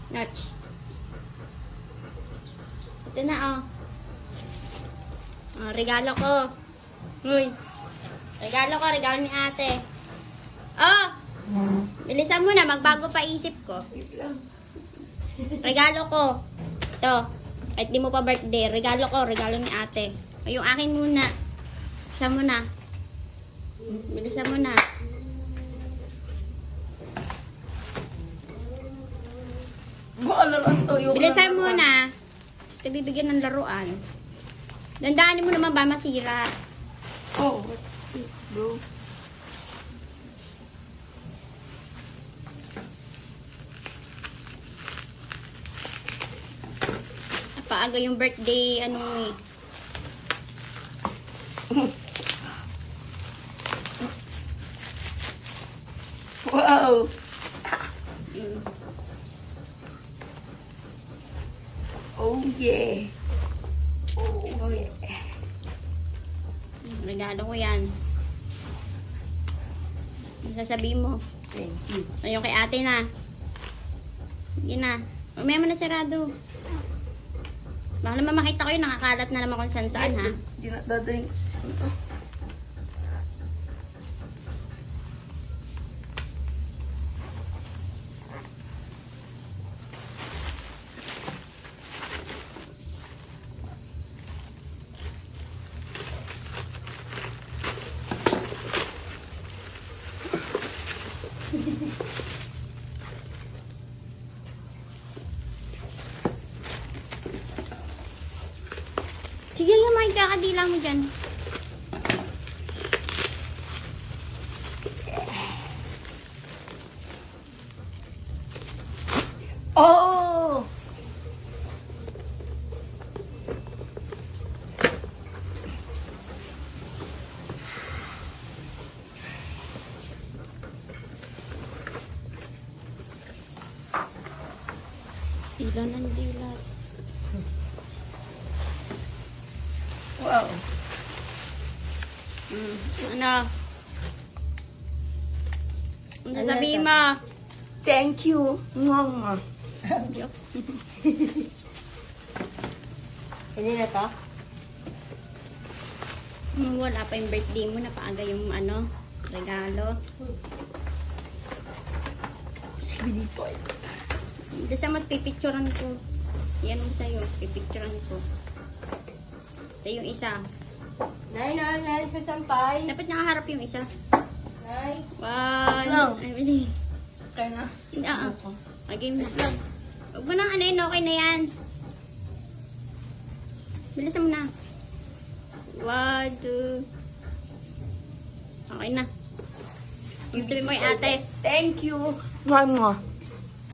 Notch. Ito na, oh. Oh, regalo ko. Uy. Regalo ni ate. Oh! Bilisan mo na, magbago pa isip ko. Regalo ko. Ito. Kahit di mo pa birthday. Regalo ni ate. O, yung akin muna. Bilisan mo na. Bilisan mo na. Bilisan mo na. Ito bibigyan ng laruan. Dandanin mo naman ba masira? Oh, what is bro? Paaga yung birthday, ano eh. Wow! Oh yeah! Oh yeah! Regalo ko yan. Ano sasabihin mo? Thank you. Ayun kay ate na. Sige na. Mamaya mo na sarado. Baka naman makita ko yun, nakakalat na naman kung saan ha. Hindi na dadaling ko sa santo. Sige nga, may kakadila mo dyan. Oh! Dila ng dila. Wow! Ano? Ano sasabihin mo? Thank you, mama. Hindi na to? Wala pa yung birthday mo, napaaga yung ano, regalo. Sige dito eh. Doon sa magpipicturean ko. Yan mo sa'yo, pipicturean ko. Ito yung isa. Nay, sa sampay. Dapat nakaharap yung isa. Nay. One. No. Ay, bili. Kaya na. Oo. Game na. Huwag mo nang ano yun, okay na yan. Bilisan mo na. 1, 2. Okay na. Sabi mo kay ate. Thank you, mama.